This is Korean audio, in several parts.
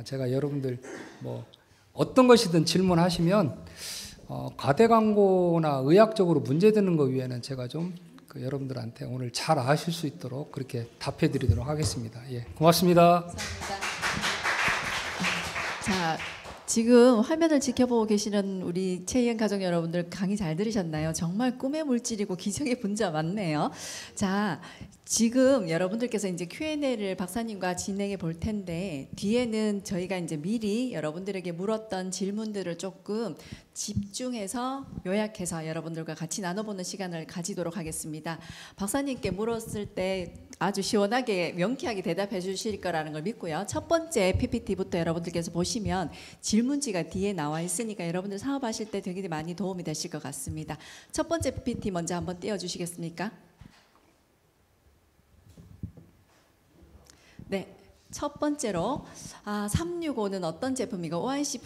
제가 여러분들 뭐 어떤 것이든 질문하시면 과대 광고나 의학적으로 문제되는 거 위에는 제가 좀 여러분들한테 오늘 잘 아실 수 있도록 그렇게 답해 드리도록 하겠습니다. 예, 고맙습니다. 감사합니다. 자, 지금 화면을 지켜보고 계시는 우리 최희연 가족 여러분들 강의 잘 들으셨나요? 정말 꿈의 물질이고 기적의 분자 맞네요. 자, 지금 여러분들께서 이제 Q&A를 박사님과 진행해 볼 텐데 뒤에는 저희가 이제 미리 여러분들에게 물었던 질문들을 조금 집중해서 요약해서 여러분들과 같이 나눠보는 시간을 가지도록 하겠습니다. 박사님께 물었을 때 아주 시원하게 명쾌하게 대답해 주실 거라는 걸 믿고요. 첫 번째 PPT부터 여러분들께서 보시면 질문지가 뒤에 나와 있으니까 여러분들 사업하실 때 되게 많이 도움이 되실 것 같습니다. 첫 번째 PPT 먼저 한번 띄워주시겠습니까? 네, 첫 번째로 365는 어떤 제품이고 OIC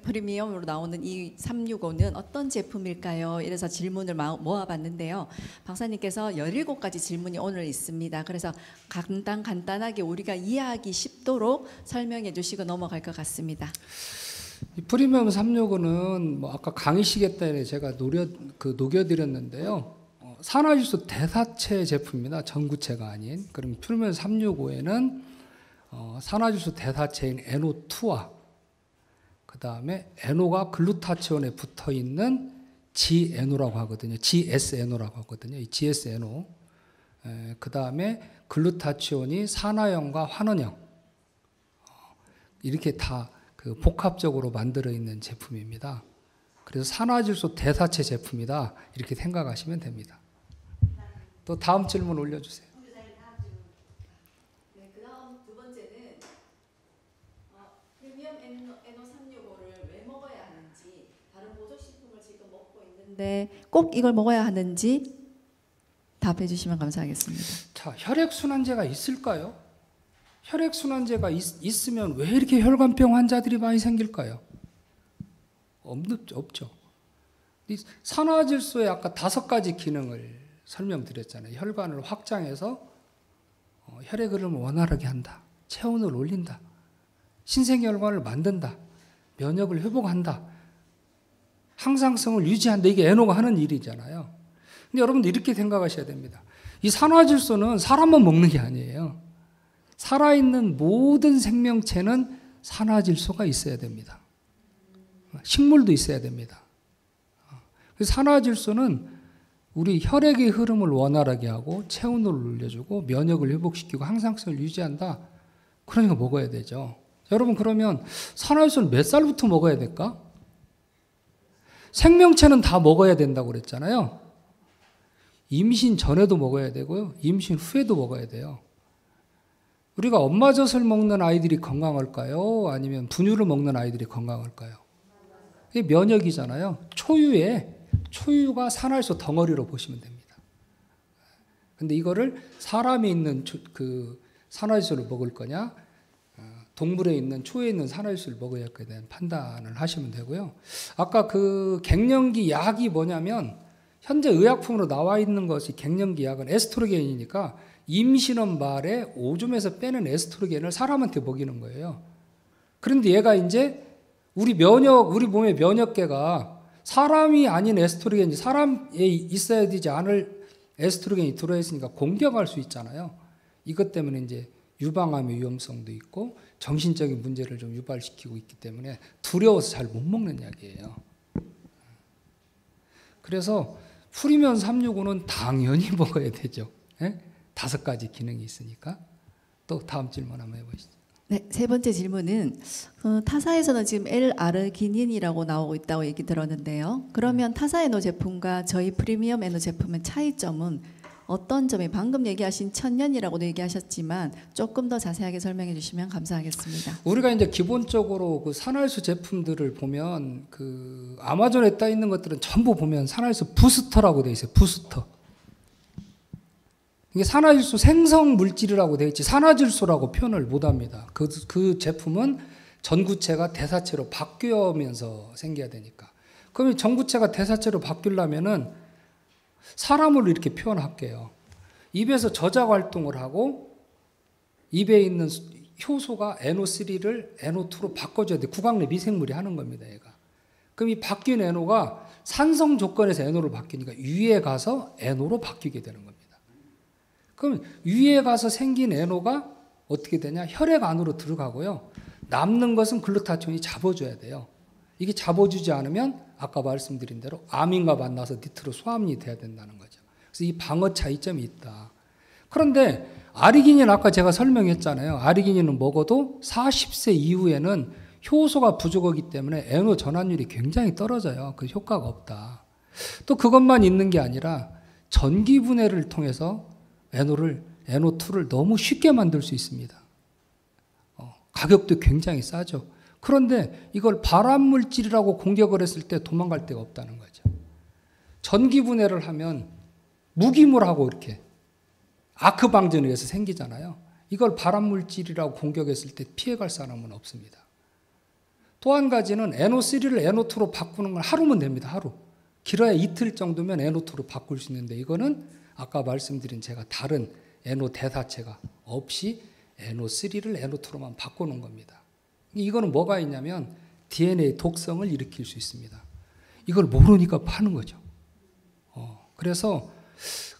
프리미엄으로 나오는 이 365는 어떤 제품일까요? 이래서 질문을 모아봤는데요. 박사님께서 17가지 질문이 오늘 있습니다. 그래서 간단하게 우리가 이해하기 쉽도록 설명해 주시고 넘어갈 것 같습니다. 이 프리미엄 365는 뭐 아까 강의 시계 때 제가 녹여드렸는데요. 산화질소 대사체 제품입니다. 전구체가 아닌. 그럼 프리미엄 365에는 산화질소 대사체인 NO2와 그 다음에 NO가 글루타치온에 붙어 있는 GNO라고 하거든요. GSNO라고 하거든요. 이 GSNO. 그 다음에 글루타치온이 산화형과 환원형. 이렇게 다 그 복합적으로 만들어 있는 제품입니다. 그래서 산화질소 대사체 제품이다. 이렇게 생각하시면 됩니다. 또 다음 질문 올려주세요. 네, 그 다음 두 번째는 프리미엄 NO365를 왜 먹어야 하는지, 다른 보조식품을 지금 먹고 있는데 꼭 이걸 먹어야 하는지 답해 주시면 감사하겠습니다. 자, 혈액순환제가 있을까요? 혈액순환제가 있으면 왜 이렇게 혈관병 환자들이 많이 생길까요? 없죠. 산화질소의 아까 5가지 기능을 설명드렸잖아요. 혈관을 확장해서 혈액 흐름을 원활하게 한다. 체온을 올린다. 신생혈관을 만든다. 면역을 회복한다. 항상성을 유지한다. 이게 NO가 하는 일이잖아요. 근데 여러분들 이렇게 생각하셔야 됩니다. 이 산화질소는 사람만 먹는 게 아니에요. 살아있는 모든 생명체는 산화질소가 있어야 됩니다. 식물도 있어야 됩니다. 그래서 산화질소는 우리 혈액의 흐름을 원활하게 하고 체온을 올려주고 면역을 회복시키고 항상성을 유지한다. 그러니까 먹어야 되죠. 여러분 그러면 산화질소는 몇 살부터 먹어야 될까? 생명체는 다 먹어야 된다고 그랬잖아요. 임신 전에도 먹어야 되고요. 임신 후에도 먹어야 돼요. 우리가 엄마젖을 먹는 아이들이 건강할까요? 아니면 분유를 먹는 아이들이 건강할까요? 이게 면역이잖아요. 초유가 산화질소 덩어리로 보시면 됩니다. 근데 이거를 사람이 있는 그 산화질소를 먹을 거냐, 동물에 있는 초에 있는 산화질소를 먹어야 할까에 대한 판단을 하시면 되고요. 아까 그 갱년기 약이 뭐냐면 현재 의약품으로 나와 있는 것이 갱년기 약은 에스트로겐이니까 임신원 말에 오줌에서 빼는 에스트로겐을 사람한테 먹이는 거예요. 그런데 얘가 이제 우리 몸의 면역계가 사람이 아닌 에스트로겐이 사람에 있어야 되지 않을 에스트로겐이 들어있으니까 공격할 수 있잖아요. 이것 때문에 이제 유방암의 위험성도 있고 정신적인 문제를 좀 유발시키고 있기 때문에 두려워서 잘 못 먹는 약이에요. 그래서 프리미엄 365는 당연히 먹어야 되죠. 5가지 기능이 있으니까. 또 다음 질문 한번 해보시죠. 네, 세 번째 질문은 타사에서는 지금 L-아르기닌이라고 나오고 있다고 얘기 들었는데요. 그러면 타사 NO 제품과 저희 프리미엄 NO 제품의 차이점은 어떤 점이, 방금 얘기하신 천년이라고도 얘기하셨지만 조금 더 자세하게 설명해 주시면 감사하겠습니다. 우리가 이제 기본적으로 그 산화질소 제품들을 보면 그 아마존에 떠 있는 것들은 전부 보면 산화질소 부스터라고 돼 있어요. 부스터. 이게 산화질소 생성 물질이라고 되어 있지 산화질소라고 표현을 못합니다. 그 제품은 전구체가 대사체로 바뀌면서 생겨야 되니까. 그러면 전구체가 대사체로 바뀌려면은 사람을 이렇게 표현할게요. 입에서 저작 활동을 하고 입에 있는 효소가 NO3를 NO2로 바꿔줘야 돼. 구강내 미생물이 하는 겁니다, 얘가. 그럼 이 바뀐 NO가 산성 조건에서 NO로 바뀌니까 위에 가서 NO로 바뀌게 되는 겁니다. 그럼 위에 가서 생긴 NO가 어떻게 되냐? 혈액 안으로 들어가고요. 남는 것은 글루타치온이 잡아줘야 돼요. 이게 잡아주지 않으면 아까 말씀드린 대로 아민과 만나서 니트로 소함이 돼야 된다는 거죠. 그래서 이 방어 차이점이 있다. 그런데 아르기닌 아까 제가 설명했잖아요. 아르기닌은 먹어도 40세 이후에는 효소가 부족하기 때문에 NO 전환율이 굉장히 떨어져요. 그 효과가 없다. 또 그것만 있는 게 아니라 전기 분해를 통해서 NO2를 너무 쉽게 만들 수 있습니다. 가격도 굉장히 싸죠. 그런데 이걸 발암물질이라고 공격을 했을 때 도망갈 데가 없다는 거죠. 전기 분해를 하면 무기물하고 이렇게 아크 방전에 의해서 생기잖아요. 이걸 발암물질이라고 공격했을 때 피해갈 사람은 없습니다. 또 한 가지는 NO3를 NO2로 바꾸는 건 하루면 됩니다. 하루. 길어야 이틀 정도면 NO2로 바꿀 수 있는데 이거는 아까 말씀드린 제가 다른 NO 대사체가 없이 NO3를 NO2로만 바꾸는 겁니다. 이거는 뭐가 있냐면 DNA 독성을 일으킬 수 있습니다. 이걸 모르니까 파는 거죠. 그래서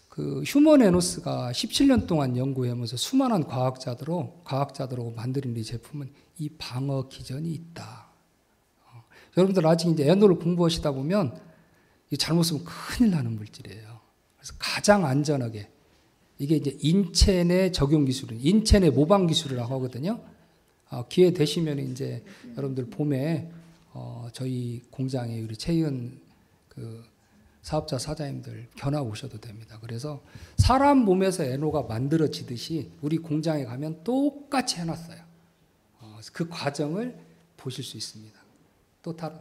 그 휴먼 에노스가 17년 동안 연구하면서 수많은 과학자들하고 만드는 이 제품은 이 방어 기전이 있다. 여러분들 아직 이제 에노를 공부하시다 보면 잘못 쓰면 큰일 나는 물질이에요. 그래서 가장 안전하게 이게 이제 인체 내 적용 기술은 인체 내 모방 기술이라고 하거든요. 기회 되시면 이제 여러분들 봄에 저희 공장에 우리 최희은 그 사업자 사장님들 견학 오셔도 됩니다. 그래서 사람 몸에서 NO가 만들어지듯이 우리 공장에 가면 똑같이 해놨어요. 그 과정을 보실 수 있습니다. 또 다른?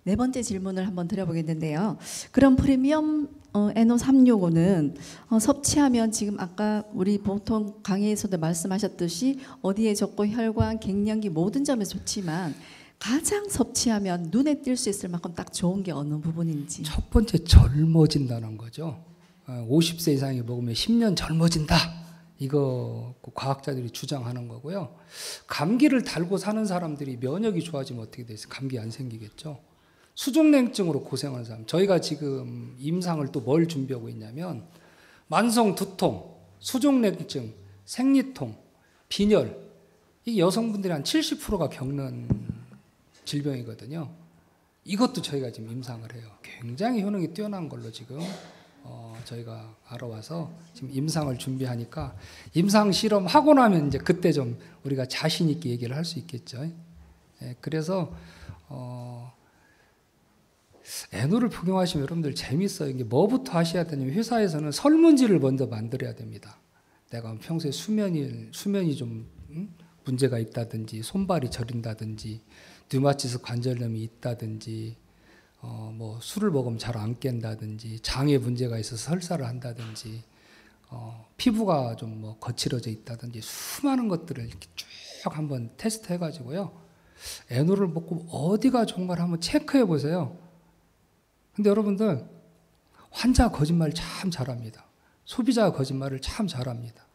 네 번째 질문을 한번 드려보겠는데요. 그럼 프리미엄 NO365는 섭취하면 지금 아까 우리 보통 강의에서도 말씀하셨듯이 어디에 좋고 혈관, 갱년기 모든 점에 좋지만 가장 섭취하면 눈에 띌 수 있을 만큼 딱 좋은 게 어느 부분인지. 첫 번째 젊어진다는 거죠. 50세 이상이 먹으면 10년 젊어진다. 이거 과학자들이 주장하는 거고요. 감기를 달고 사는 사람들이 면역이 좋아지면 어떻게 되겠어요? 감기 안 생기겠죠. 수족냉증으로 고생하는 사람. 저희가 지금 임상을 또 뭘 준비하고 있냐면 만성 두통, 수족냉증, 생리통, 빈혈. 이 여성분들이 한 70%가 겪는 질병이거든요. 이것도 저희가 지금 임상을 해요. 굉장히 효능이 뛰어난 걸로 지금 저희가 알아와서 지금 임상을 준비하니까 임상 실험 하고 나면 이제 그때 좀 우리가 자신 있게 얘기를 할 수 있겠죠. 그래서 NO를 복용하시면 여러분들 재밌어요. 이게 뭐부터 하셔야 되냐면 회사에서는 설문지를 먼저 만들어야 됩니다. 내가 평소에 수면이 좀 문제가 있다든지 손발이 저린다든지 류마티스 관절염이 있다든지 뭐 술을 먹으면 잘 안 깬다든지 장에 문제가 있어서 설사를 한다든지 피부가 좀 뭐 거칠어져 있다든지 수많은 것들을 이렇게 쭉 한번 테스트 해가지고요. NO를 먹고 어디가 좋은 걸 한번 체크해 보세요. 근데 여러분들 환자 거짓말 참 잘합니다. 소비자 거짓말을 참 잘합니다.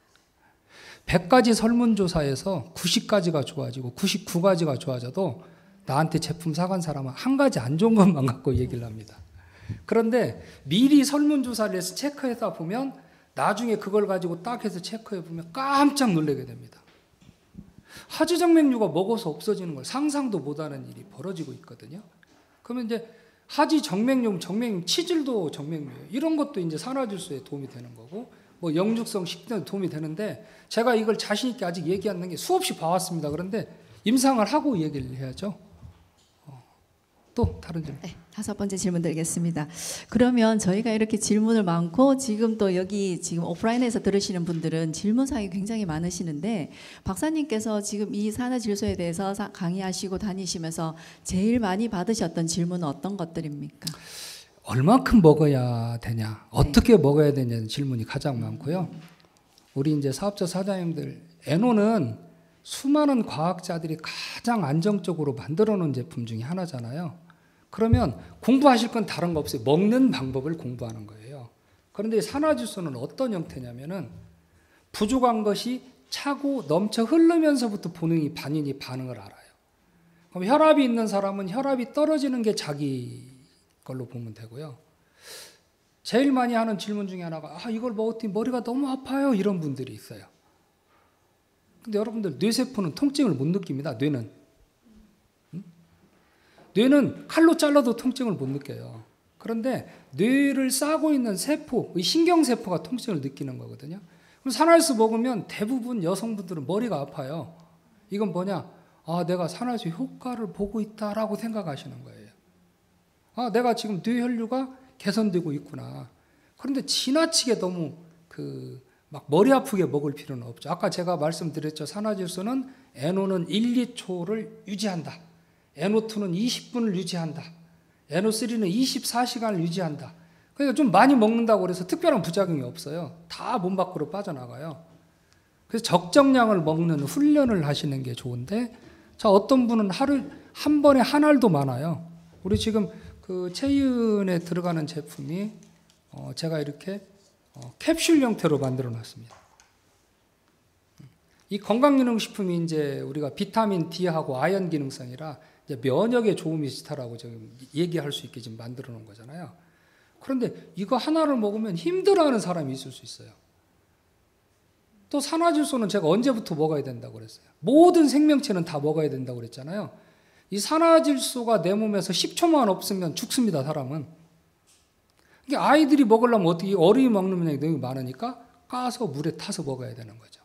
100가지 설문조사에서 90가지가 좋아지고 99가지가 좋아져도 나한테 제품 사간 사람은 한 가지 안 좋은 것만 갖고 얘기를 합니다. 그런데 미리 설문조사를 해서 체크해서 보면 나중에 그걸 가지고 딱 해서 체크해 보면 깜짝 놀라게 됩니다. 하지정맥류가 먹어서 없어지는 걸 상상도 못하는 일이 벌어지고 있거든요. 그러면 이제 하지정맥류, 치질도 정맥류예요. 이런 것도 이제 산화질소에 도움이 되는 거고 뭐 영육성 식단에 도움이 되는데 제가 이걸 자신 있게 아직 얘기 안 하는 게 수없이 봐왔습니다. 그런데 임상을 하고 얘기를 해야죠. 또 다른 질문. 네, 5번째 질문 드리겠습니다. 그러면 저희가 이렇게 질문을 많고 지금 또 여기 지금 오프라인에서 들으시는 분들은 질문사항이 굉장히 많으시는데 박사님께서 지금 이 산화질소에 대해서 강의하시고 다니시면서 제일 많이 받으셨던 질문은 어떤 것들입니까? 얼만큼 먹어야 되냐, 어떻게 먹어야 되냐는 질문이 가장 많고요. 우리 이제 사업자 사장님들, NO는 수많은 과학자들이 가장 안정적으로 만들어 놓은 제품 중에 하나잖아요. 그러면 공부하실 건 다른 거 없어요. 먹는 방법을 공부하는 거예요. 그런데 산화질소는 어떤 형태냐면은 부족한 것이 차고 넘쳐 흐르면서부터 본인이 반응을 알아요. 그럼 혈압이 있는 사람은 혈압이 떨어지는 게 자기 걸로 보면 되고요. 제일 많이 하는 질문 중에 하나가 이걸 먹었더니 머리가 너무 아파요. 이런 분들이 있어요. 근데 여러분들 뇌세포는 통증을 못 느낍니다. 뇌는 칼로 잘라도 통증을 못 느껴요. 그런데 뇌를 싸고 있는 세포, 신경세포가 통증을 느끼는 거거든요. 그럼 산화질소 먹으면 대부분 여성분들은 머리가 아파요. 이건 뭐냐? 내가 산화질소 효과를 보고 있다라고 생각하시는 거예요. 내가 지금 뇌혈류가 개선되고 있구나. 그런데 지나치게 너무 막 머리 아프게 먹을 필요는 없죠. 아까 제가 말씀드렸죠. 산화질소는 NO는 1, 2초를 유지한다. NO2는 20분을 유지한다. NO3는 24시간을 유지한다. 그러니까 좀 많이 먹는다고 해서 특별한 부작용이 없어요. 다 몸 밖으로 빠져나가요. 그래서 적정량을 먹는 훈련을 하시는 게 좋은데, 자, 어떤 분은 하루 한 번에 한 알도 많아요. 우리 지금 체이은에 들어가는 제품이 제가 이렇게 캡슐 형태로 만들어 놨습니다. 이 건강기능식품이 이제 우리가 비타민 D하고 아연 기능성이라 이제 면역에 도움이 있다라고 지금 얘기할 수 있게 지금 만들어 놓은 거잖아요. 그런데 이거 하나를 먹으면 힘들어하는 사람이 있을 수 있어요. 또 산화질소는 제가 언제부터 먹어야 된다고 그랬어요. 모든 생명체는 다 먹어야 된다고 그랬잖아요. 이 산화질소가 내 몸에서 10초만 없으면 죽습니다, 사람은. 그러니까 아이들이 먹으려면 어떻게, 어른이 먹는 면이 너무 많으니까 까서 물에 타서 먹어야 되는 거죠.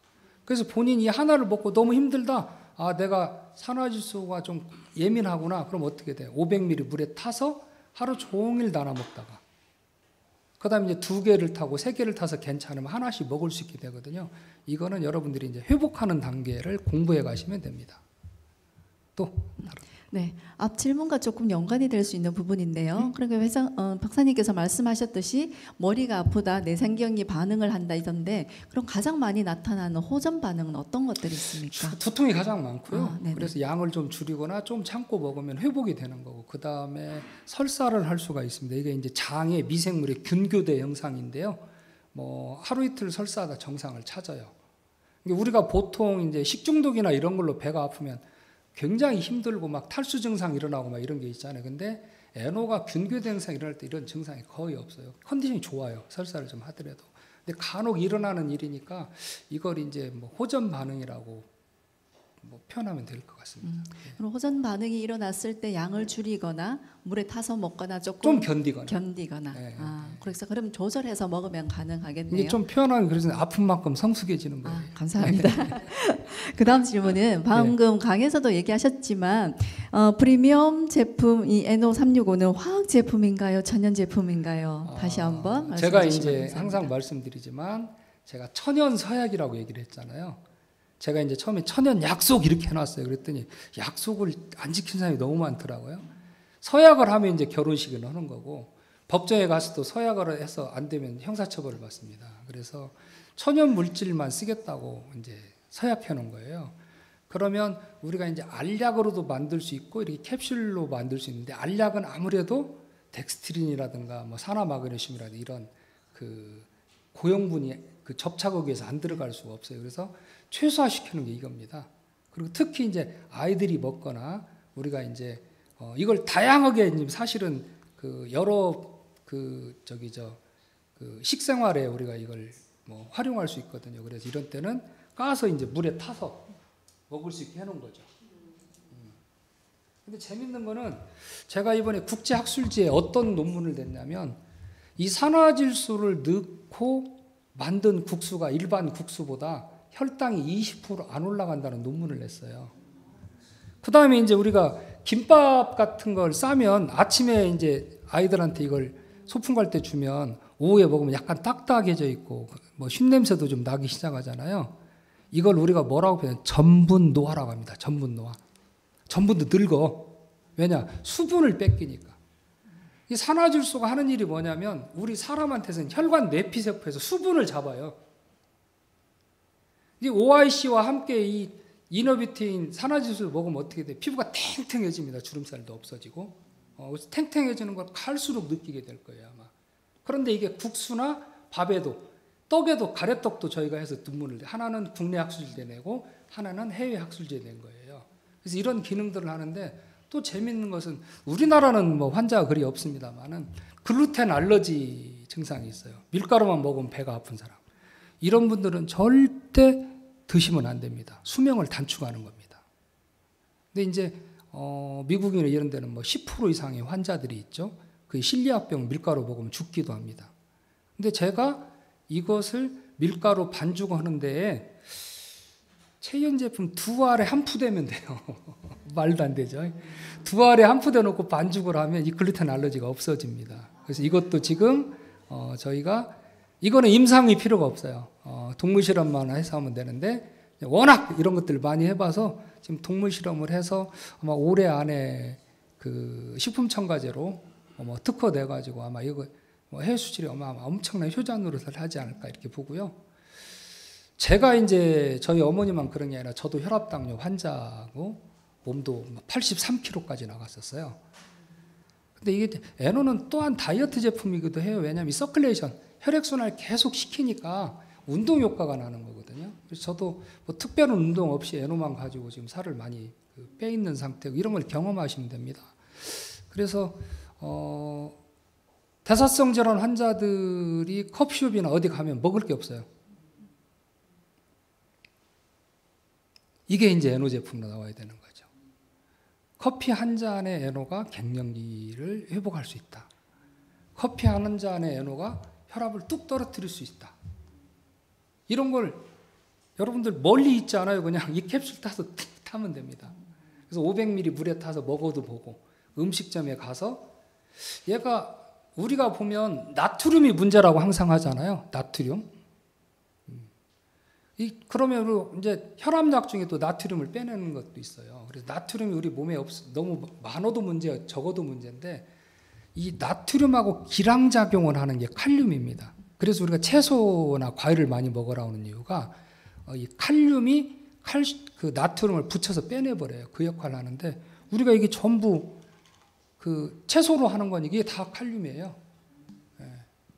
그래서 본인이 하나를 먹고 너무 힘들다. 내가 산화질소가 좀 예민하구나. 그럼 어떻게 돼요? 500ml 물에 타서 하루 종일 나눠 먹다가 그 다음에 이제 2개를 타고 3개를 타서 괜찮으면 하나씩 먹을 수 있게 되거든요. 이거는 여러분들이 이제 회복하는 단계를 공부해 가시면 됩니다. 또 네, 앞 질문과 조금 연관이 될 수 있는 부분인데요. 그러니까 박사님께서 말씀하셨듯이 머리가 아프다, 내장경이 반응을 한다 이던데, 그럼 가장 많이 나타나는 호전 반응은 어떤 것들이 있습니까? 두통이 가장 많고요. 그래서 양을 좀 줄이거나 좀 참고 먹으면 회복이 되는 거고, 그 다음에 설사를 할 수가 있습니다. 이게 이제 장의 미생물의 균교대 현상인데요. 하루 이틀 설사하다 정상을 찾아요. 우리가 보통 이제 식중독이나 이런 걸로 배가 아프면 굉장히 힘들고 막 탈수 증상 일어나고 막 이런 게 있잖아요. 근데 NO가 균교대 현상 일어날 때 이런 증상이 거의 없어요. 컨디션이 좋아요. 설사를 좀 하더라도. 근데 간혹 일어나는 일이니까 이걸 이제 호전 반응이라고 표현하면 될 것 같습니다. 그럼 호전 반응이 일어났을 때 양을 줄이거나 물에 타서 먹거나 조금 좀 견디거나. 그래서 그럼 조절해서 먹으면 가능하겠네요. 이게 좀 표현하면 그래서 아픈 만큼 성숙해지는 거예요. 감사합니다. 그 다음 질문은 방금 강에서도 얘기하셨지만 프리미엄 제품 이 NO365는 화학 제품인가요? 천연 제품인가요? 다시 한번 제가 말씀해 주시면 이제 감사합니다. 항상 말씀드리지만 제가 천연 서약이라고 얘기를 했잖아요. 제가 이제 처음에 천연 약속 이렇게 해놨어요. 그랬더니 약속을 안 지킨 사람이 너무 많더라고요. 서약을 하면 이제 결혼식을 하는 거고, 법정에 가서도 서약을 해서 안 되면 형사처벌을 받습니다. 그래서 천연 물질만 쓰겠다고 이제 서약해 놓은 거예요. 그러면 우리가 이제 알약으로도 만들 수 있고 이렇게 캡슐로 만들 수 있는데, 알약은 아무래도 덱스트린이라든가 산화마그네슘이라든가 이런 고형분이 접착하기위해서 안 들어갈 수가 없어요. 그래서 최소화시키는 게 이겁니다. 그리고 특히 이제 아이들이 먹거나 우리가 이제 이걸 다양하게 사실은 여러 식생활에 우리가 이걸 활용할 수 있거든요. 그래서 이런 때는 까서 이제 물에 타서 먹을 수 있게 해놓은 거죠. 근데 재밌는 거는 제가 이번에 국제학술지에 어떤 논문을 냈냐면, 이 산화질소를 넣고 만든 국수가 일반 국수보다 혈당이 20% 안 올라간다는 논문을 냈어요. 그 다음에 이제 우리가 김밥 같은 걸 싸면 아침에 이제 아이들한테 이걸 소풍 갈 때 주면 오후에 먹으면 약간 딱딱해져 있고 쉰냄새도 좀 나기 시작하잖아요. 이걸 우리가 뭐라고 표현해요? 전분노화라고 합니다. 전분노화. 전분도 늙어. 왜냐? 수분을 뺏기니까. 이 산화질소가 하는 일이 뭐냐면 우리 사람한테서는 혈관 내피세포에서 수분을 잡아요. 이 OIC와 함께 이 이너비테인 산화질소를 먹으면 어떻게 돼? 피부가 탱탱해집니다. 주름살도 없어지고. 탱탱해지는 걸 갈수록 느끼게 될 거예요, 아마. 그런데 이게 국수나 밥에도 떡에도 가래떡도 저희가 해서 논문을 하나는 국내 학술지에 내고 하나는 해외 학술지에 낸 거예요. 그래서 이런 기능들을 하는데 또 재밌는 것은 우리나라는 뭐 환자가 그리 없습니다만은 글루텐 알러지 증상이 있어요. 밀가루만 먹으면 배가 아픈 사람. 이런 분들은 절대 드시면 안 됩니다. 수명을 단축하는 겁니다. 근데 이제 미국이나 이런 데는 뭐 10% 이상의 환자들이 있죠. 그 실리아병 밀가루 먹으면 죽기도 합니다. 근데 제가 이것을 밀가루 반죽하는 데에 체연 제품 2알에 한 푸 되면 돼요. 말도 안 되죠. 2알에 한 푸 대놓고 반죽을 하면 이 글루텐 알러지가 없어집니다. 그래서 이것도 지금 저희가 이거는 임상이 필요가 없어요. 동물 실험만 해서 하면 되는데 워낙 이런 것들 많이 해봐서 지금 동물 실험을 해서 아마 올해 안에 그 식품첨가제로 특허돼 가지고 아마 이거 해외 수출이 아마 엄청난 효자 노릇을 하지 않을까 이렇게 보고요. 제가 이제 저희 어머니만 그런 게 아니라 저도 혈압당뇨 환자고 몸도 83kg까지 나갔었어요. 근데 이게 에노는 또한 다이어트 제품이기도 해요. 왜냐하면 이 서큘레이션 혈액순환을 계속 시키니까 운동 효과가 나는 거거든요. 그래서 저도 뭐 특별한 운동 없이 에노만 가지고 지금 살을 많이 빼 있는 상태고 이런 걸 경험하시면 됩니다. 그래서 대사성 질환 환자들이 커피숍이나 어디 가면 먹을 게 없어요. 이게 이제 에노 제품으로 나와야 되는 거죠. 커피 한 잔의 에노가 갱년기를 회복할 수 있다. 커피 한 잔의 에노가 혈압을 뚝 떨어뜨릴 수 있다. 이런 걸 여러분들 멀리 있지 않아요. 그냥 이 캡슐 타서 타면 됩니다. 그래서 500ml 물에 타서 먹어도 보고 음식점에 가서 얘가 우리가 보면 나트륨이 문제라고 항상 하잖아요. 나트륨. 그러면 이제 혈압약 중에 또 나트륨을 빼내는 것도 있어요. 그래서 나트륨이 우리 몸에 너무 많아도 문제, 적어도 문제인데 이 나트륨하고 기량작용을 하는 게 칼륨입니다. 그래서 우리가 채소나 과일을 많이 먹으라고 하는 이유가 이 칼륨이 그 나트륨을 붙여서 빼내버려요. 그 역할을 하는데 우리가 이게 전부 그 채소로 하는 건 이게 다 칼륨이에요.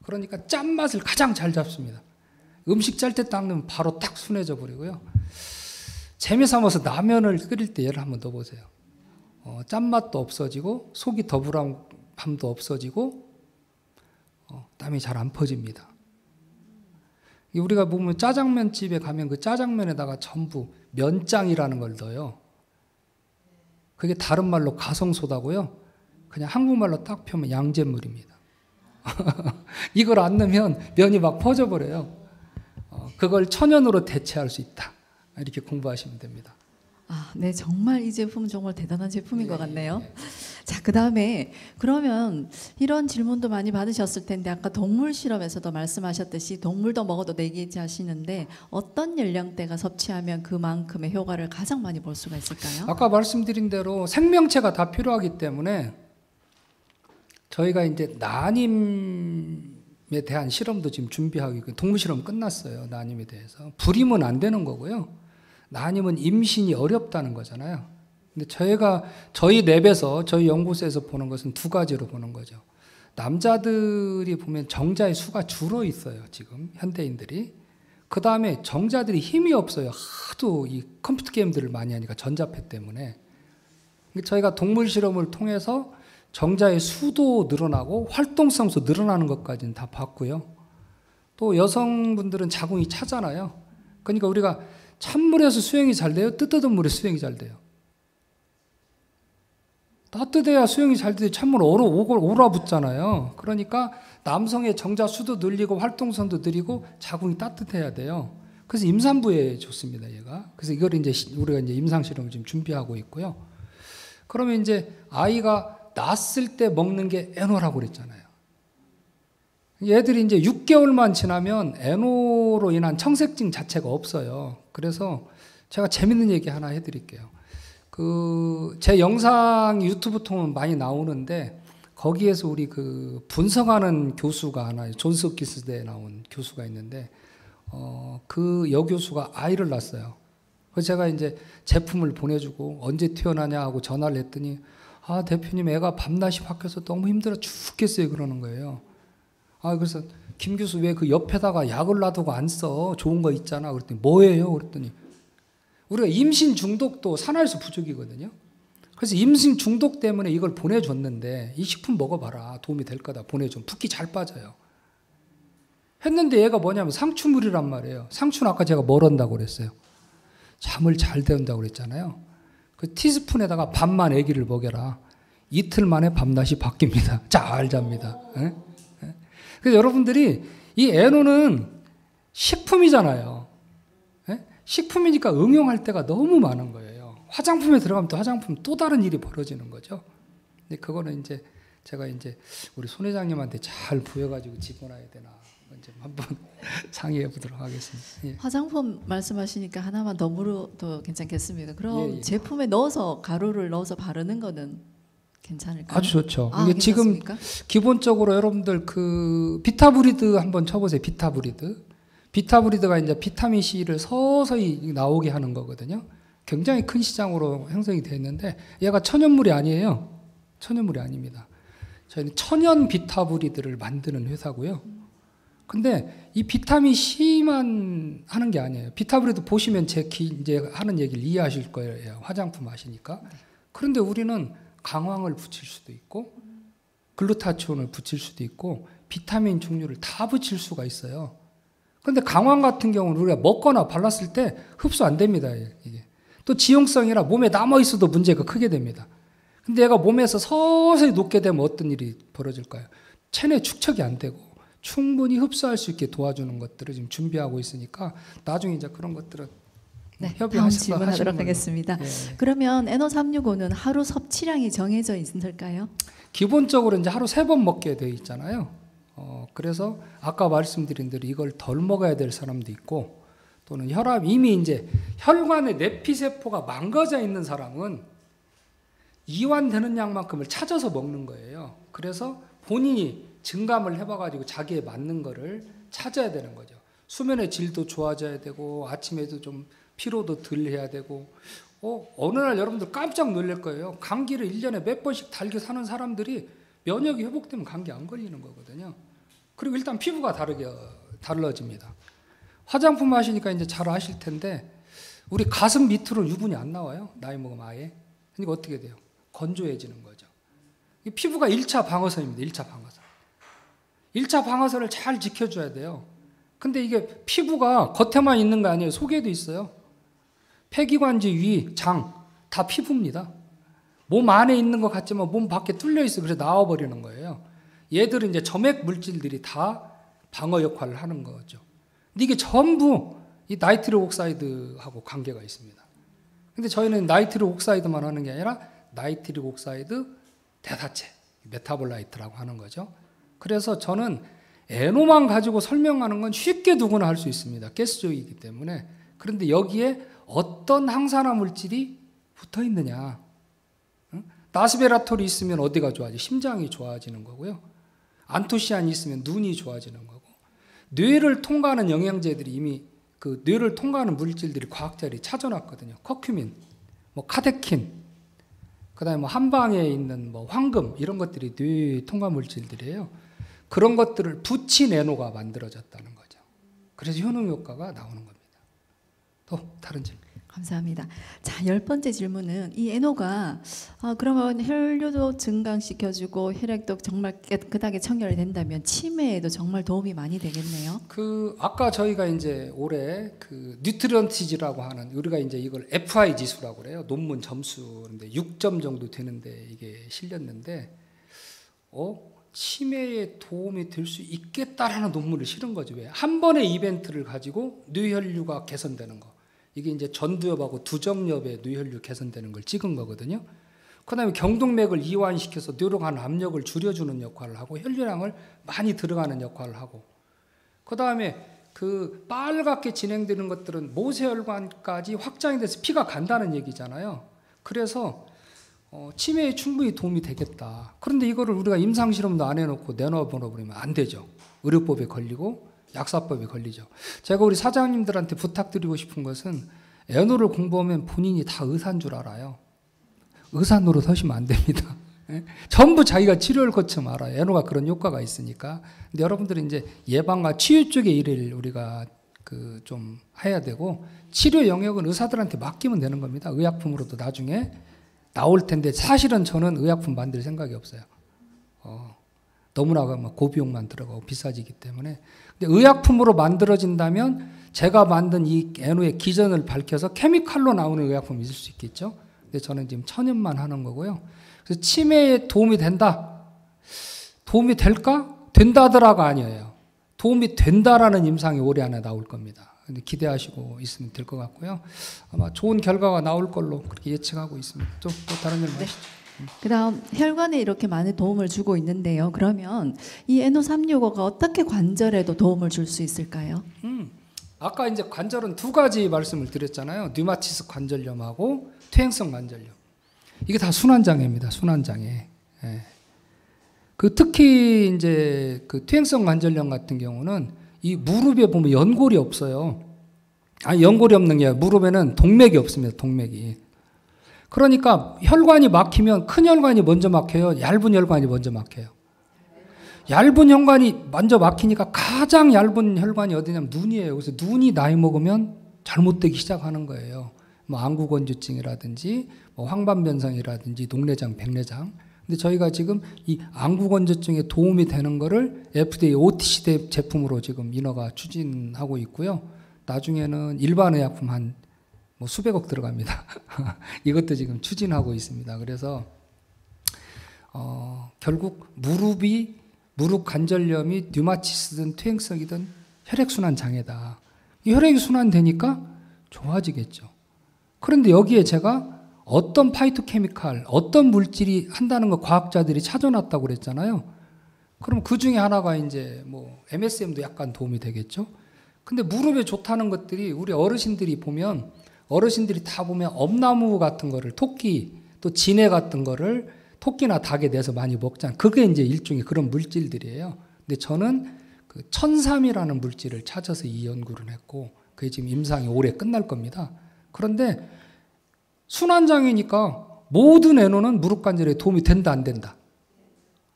그러니까 짠맛을 가장 잘 잡습니다. 음식 짤 때 딱 넣으면 바로 딱 순해져 버리고요. 재미삼아서 라면을 끓일 때 얘를 한번 넣어보세요. 짠맛도 없어지고 속이 더부람함도 없어지고 땀이 잘 안 퍼집니다. 우리가 보면 짜장면 집에 가면 그 짜장면에다가 전부 면장이라는 걸 넣어요. 그게 다른 말로 가성소다고요. 그냥 한국말로 딱 펴면 양잿물입니다. 이걸 안 넣으면 면이 막 퍼져버려요. 그걸 천연으로 대체할 수 있다. 이렇게 공부하시면 됩니다. 네, 정말 이 제품은 정말 대단한 제품인 것 같네요. 자, 그다음에 그러면 이런 질문도 많이 받으셨을 텐데 아까 동물 실험에서도 말씀하셨듯이 동물도 먹어도 내기지 하시는데 어떤 연령대가 섭취하면 그만큼의 효과를 가장 많이 볼 수가 있을까요? 아까 말씀드린 대로 생명체가 다 필요하기 때문에 저희가 이제 난임에 대한 실험도 지금 준비하고 있고 동물 실험 끝났어요. 난임에 대해서. 불임은 안 되는 거고요. 난임은 임신이 어렵다는 거잖아요. 근데 저희 랩에서 저희 연구소에서 보는 것은 두 가지로 보는 거죠. 남자들이 보면 정자의 수가 줄어 있어요. 지금 현대인들이. 그 다음에 정자들이 힘이 없어요. 하도 이 컴퓨터 게임들을 많이 하니까 전자패 때문에. 저희가 동물 실험을 통해서 정자의 수도 늘어나고 활동성도 늘어나는 것까지는 다 봤고요. 또 여성분들은 자궁이 차잖아요. 그러니까 우리가 찬물에서 수행이 잘 돼요? 뜨뜻한 물에 수행이 잘 돼요? 따뜻해야 수행이 잘 돼요. 찬물 얼어붙잖아요. 그러니까 남성의 정자 수도 늘리고 활동성도 늘리고 자궁이 따뜻해야 돼요. 그래서 임산부에 좋습니다, 얘가. 그래서 이걸 이제 우리가 이제 임상 실험을 지금 준비하고 있고요. 그러면 이제 아이가 낳았을 때 먹는 게 에노라고 그랬잖아요. 얘들이 이제 6개월만 지나면 에노로 인한 청색증 자체가 없어요. 그래서 제가 재밌는 얘기 하나 해드릴게요. 제 영상 유튜브 통은 많이 나오는데 거기에서 우리 그 분석하는 교수가 하나, 존스 홉킨스대에 나온 교수가 있는데 그 여교수가 아이를 낳았어요. 그래서 제가 이제 제품을 보내주고 언제 태어나냐 하고 전화를 했더니 대표님 애가 밤낮이 바뀌어서 너무 힘들어 죽겠어요 그러는 거예요. 그래서 김 교수 왜 그 옆에다가 약을 놔두고 안 써? 좋은 거 있잖아. 그랬더니 뭐예요? 그랬더니 우리가 임신 중독도 산화효소 부족이거든요. 그래서 임신 중독 때문에 이걸 보내줬는데 이 식품 먹어봐라. 도움이 될 거다. 보내줘. 붓기 잘 빠져요. 했는데 얘가 뭐냐면 상추물이란 말이에요. 상추는 아까 제가 뭘 한다고 그랬어요? 잠을 잘 재운다고 그랬잖아요. 그 티스푼에다가 밥만 아기를 먹여라. 이틀 만에 밤낮이 바뀝니다. 잘 잡니다. 예? 예? 그래서 여러분들이 이 에노는 식품이잖아요. 예? 식품이니까 응용할 때가 너무 많은 거예요. 화장품에 들어가면 또 화장품 또 다른 일이 벌어지는 거죠. 근데 그거는 이제 제가 이제 우리 손 회장님한테 잘 부여가지고 집어넣어야 되나 좀 한번 상의해 보도록 하겠습니다. 예. 화장품 말씀하시니까 하나만 더 물어도 괜찮겠습니까? 그럼 예, 예. 제품에 넣어서 가루를 넣어서 바르는 거는 괜찮을까요? 아주 좋죠. 아, 이게 지금 괜찮습니까? 기본적으로 여러분들 그 비타브리드 한번 쳐보세요. 비타브리드가 이제 비타민 C를 서서히 나오게 하는 거거든요. 굉장히 큰 시장으로 형성이 되어 있는데 얘가 천연물이 아니에요. 천연물이 아닙니다. 저희는 천연 비타브리드를 만드는 회사고요. 근데 이 비타민 C만 하는 게 아니에요. 비타브리드 보시면 이제 하는 얘기를 이해하실 거예요. 화장품 하시니까. 그런데 우리는 강황을 붙일 수도 있고 글루타치온을 붙일 수도 있고 비타민 종류를 다 붙일 수가 있어요. 그런데 강황 같은 경우는 우리가 먹거나 발랐을 때 흡수 안 됩니다. 이게. 또 지용성이라 몸에 남아 있어도 문제가 크게 됩니다. 근데 얘가 몸에서 서서히 녹게 되면 어떤 일이 벌어질까요? 체내 축적이 안 되고 충분히 흡수할 수 있게 도와주는 것들을 지금 준비하고 있으니까 나중에 이제 그런 것들은 네, 다음 협의하셔서 질문하도록 하겠습니다. 예. 그러면 NO365는 하루 섭취량이 정해져 있을까요? 기본적으로 이제 하루 3번 먹게 돼 있잖아요. 그래서 아까 말씀드린 대로 이걸 덜 먹어야 될 사람도 있고 또는 이미 이제 혈관에 내피세포가 망가져 있는 사람은 이완되는 양만큼을 찾아서 먹는 거예요. 그래서 본인이 증감을 해봐가지고 자기에 맞는 거를 찾아야 되는 거죠. 수면의 질도 좋아져야 되고 아침에도 좀 피로도 덜 해야 되고 어느 날 여러분들 깜짝 놀랄 거예요. 감기를 1년에 몇 번씩 달게 사는 사람들이 면역이 회복되면 감기 안 걸리는 거거든요. 그리고 일단 피부가 달라집니다. 화장품 하시니까 이제 잘 아실 텐데 우리 가슴 밑으로 유분이 안 나와요. 나이 먹으면 아예. 그러니까 어떻게 돼요? 건조해지는 거죠. 피부가 1차 방어선입니다. 1차 방어선. 1차 방어선을 잘 지켜줘야 돼요. 근데 이게 피부가 겉에만 있는 거 아니에요. 속에도 있어요. 폐기관지, 위, 장 다 피부입니다. 몸 안에 있는 것 같지만 몸 밖에 뚫려 있어요. 그래서 나와버리는 거예요. 얘들은 이제 점액 물질들이 다 방어 역할을 하는 거죠. 근데 이게 전부 이 나이트릴 옥사이드하고 관계가 있습니다. 근데 저희는 나이트릴 옥사이드만 하는 게 아니라 나이트릴 옥사이드 대사체, 메타볼라이트라고 하는 거죠. 그래서 저는 NO만 가지고 설명하는 건 쉽게 누구나 할 수 있습니다. 가스족이기 때문에. 그런데 여기에 어떤 항산화 물질이 붙어 있느냐. 나스베라톨이 있으면 어디가 좋아지? 심장이 좋아지는 거고요. 안토시안이 있으면 눈이 좋아지는 거고. 뇌를 통과하는 영양제들이 이미 그 뇌를 통과하는 물질들이 과학자들이 찾아놨거든요. 커큐민, 카데킨, 그다음에 한방에 있는 황금 이런 것들이 뇌 통과 물질들이에요. 그런 것들을 붙인 에노가 만들어졌다는 거죠. 그래서 효능 효과가 나오는 겁니다. 또 다른 질문. 감사합니다. 자, 10번째 질문은 이 에노가 그러면 혈류도 증강시켜주고 혈액도 정말 깨끗하게 청결이 된다면 치매에도 정말 도움이 많이 되겠네요. 아까 저희가 이제 올해 그 뉴트리언티지라고 하는 우리가 이제 이걸 FI 지수라고 그래요. 논문 점수인데 6점 정도 되는데 이게 실렸는데 치매에 도움이 될 수 있겠다라는 논문을 실은 거죠. 왜? 한 번의 이벤트를 가지고 뇌혈류가 개선되는 거. 이게 이제 전두엽하고 두정엽의 뇌혈류 개선되는 걸 찍은 거거든요. 그 다음에 경동맥을 이완시켜서 뇌로 가는 압력을 줄여주는 역할을 하고 혈류량을 많이 들어가는 역할을 하고 그 다음에 그 빨갛게 진행되는 것들은 모세혈관까지 확장이 돼서 피가 간다는 얘기잖아요. 그래서 치매에 충분히 도움이 되겠다. 그런데 이거를 우리가 임상실험도 안 해놓고 내놔버리면 안 되죠. 의료법에 걸리고 약사법에 걸리죠. 제가 우리 사장님들한테 부탁드리고 싶은 것은 에노를 공부하면 본인이 다 의사인 줄 알아요. 의사 노릇 하시면 안 됩니다. 전부 자기가 치료를 거쳐 알아요. 에노가 그런 효과가 있으니까. 근데 여러분들이 이제 예방과 치유 쪽의 일을 우리가 좀 해야 되고, 치료 영역은 의사들한테 맡기면 되는 겁니다. 의약품으로도 나중에 나올 텐데, 사실은 저는 의약품 만들 생각이 없어요. 너무나 고비용만 들어가고 비싸지기 때문에. 근데 의약품으로 만들어진다면 제가 만든 이 에노의 기전을 밝혀서 케미칼로 나오는 의약품이 있을 수 있겠죠. 근데 저는 지금 천연만 하는 거고요. 그래서 치매에 도움이 된다. 도움이 될까? 된다더라가 아니에요. 도움이 된다라는 임상이 올해 안에 나올 겁니다. 근데 기대하시고 있으면 될 것 같고요. 아마 좋은 결과가 나올 걸로 그렇게 예측하고 있습니다. 또 다른 일 마시죠. 그다음 혈관에 이렇게 많은 도움을 주고 있는데요. 그러면 이 에노365가 어떻게 관절에도 도움을 줄 수 있을까요? 아까 이제 관절은 두 가지 말씀을 드렸잖아요. 류마티스 관절염하고 퇴행성 관절염. 이게 다 순환장애입니다. 순환장애. 예. 특히 이제 퇴행성 관절염 같은 경우는 이 무릎에 보면 연골이 없어요. 연골이 없는 게 무릎에는 동맥이 없습니다. 동맥이. 그러니까 혈관이 막히면 큰 혈관이 먼저 막혀요. 얇은 혈관이 먼저 막혀요. 얇은 혈관이 먼저 막히니까 가장 얇은 혈관이 어디냐면 눈이에요. 그래서 눈이 나이 먹으면 잘못되기 시작하는 거예요. 안구건조증이라든지 황반변성이라든지 녹내장, 백내장. 근데 저희가 지금 이 안구건조증에 도움이 되는 거를 FDA OTC 제품으로 지금 인허가 추진하고 있고요. 나중에는 일반 의약품 한 수백억 들어갑니다. 이것도 지금 추진하고 있습니다. 그래서 결국 무릎 관절염이 류마티스든 퇴행성이든 혈액순환 장애다. 이 혈액이 순환되니까 좋아지겠죠. 그런데 여기에 제가 어떤 파이토케미칼, 어떤 물질이 한다는 거 과학자들이 찾아놨다고 그랬잖아요. 그럼 그 중에 하나가 이제 MSM도 약간 도움이 되겠죠. 근데 무릎에 좋다는 것들이 우리 어르신들이 다 보면 엄나무 같은 거를 토끼, 또 진해 같은 거를 토끼나 닭에 내서 많이 먹잖아요. 그게 이제 일종의 그런 물질들이에요. 근데 저는 천삼이라는 물질을 찾아서 이 연구를 했고, 그게 지금 임상이 올해 끝날 겁니다. 그런데 순환장애니까 모든 에노는 무릎 관절에 도움이 된다, 안 된다?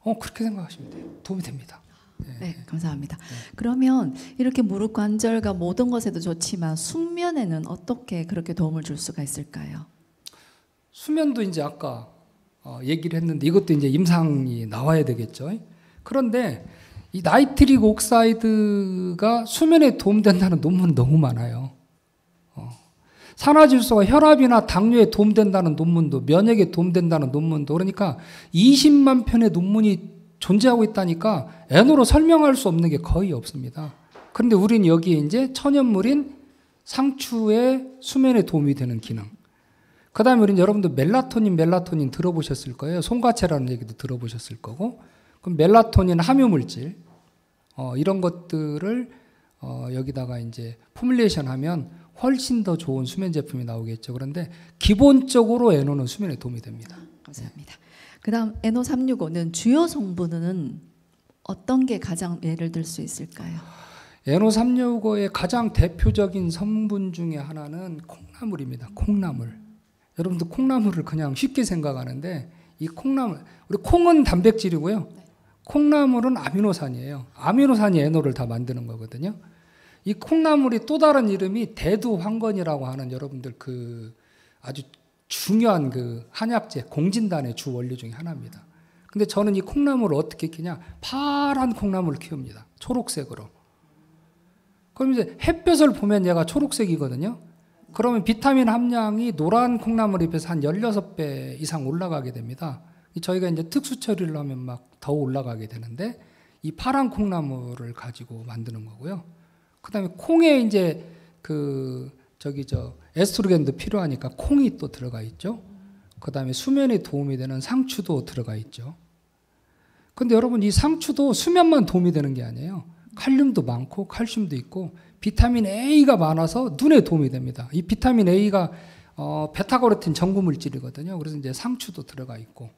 그렇게 생각하시면 돼요. 도움이 됩니다. 네, 감사합니다. 그러면 이렇게 무릎 관절과 모든 것에도 좋지만 숙면에는 어떻게 그렇게 도움을 줄 수가 있을까요? 수면도 이제 아까 얘기를 했는데 이것도 이제 임상이 나와야 되겠죠. 그런데 이 나이트릭 옥사이드가 수면에 도움된다는 논문 너무 많아요. 산화질소가 혈압이나 당뇨에 도움된다는 논문도, 면역에 도움된다는 논문도, 그러니까 20만 편의 논문이 존재하고 있다니까 에노로 설명할 수 없는 게 거의 없습니다. 그런데 우리는 여기에 이제 천연물인 상추의 수면에 도움이 되는 기능. 그 다음에 우리는 여러분들 멜라토닌 들어보셨을 거예요. 송가채라는 얘기도 들어보셨을 거고. 그럼 멜라토닌 함유물질, 이런 것들을 여기다가 이제 포뮬레이션 하면 훨씬 더 좋은 수면 제품이 나오겠죠. 그런데 기본적으로 에노는 수면에 도움이 됩니다. 감사합니다. 그다음 에노365는 주요 성분은 어떤 게 가장 예를 들 수 있을까요? 에노365의 가장 대표적인 성분 중에 하나는 콩나물입니다. 콩나물. 여러분들 콩나물을 그냥 쉽게 생각하는데 이 콩나물, 우리 콩은 단백질이고요. 콩나물은 아미노산이에요. 아미노산이 에노를 다 만드는 거거든요. 이 콩나물이 또 다른 이름이 대두황건이라고 하는 여러분들 아주 중요한 한약재 공진단의 주 원료 중에 하나입니다. 근데 저는 이 콩나물을 어떻게 키냐? 파란 콩나물을 키웁니다. 초록색으로. 그럼 이제 햇볕을 보면 얘가 초록색이거든요. 그러면 비타민 함량이 노란 콩나물에 비해서 한 16배 이상 올라가게 됩니다. 저희가 이제 특수 처리를 하면 막 더 올라가게 되는데 이 파란 콩나물을 가지고 만드는 거고요. 그다음에 콩에 이제 에스트로겐도 필요하니까 콩이 또 들어가 있죠. 그다음에 수면에 도움이 되는 상추도 들어가 있죠. 근데 여러분 이 상추도 수면만 도움이 되는 게 아니에요. 칼륨도 많고 칼슘도 있고 비타민 A가 많아서 눈에 도움이 됩니다. 이 비타민 A가 베타카로틴 전구 물질이거든요. 그래서 이제 상추도 들어가 있고,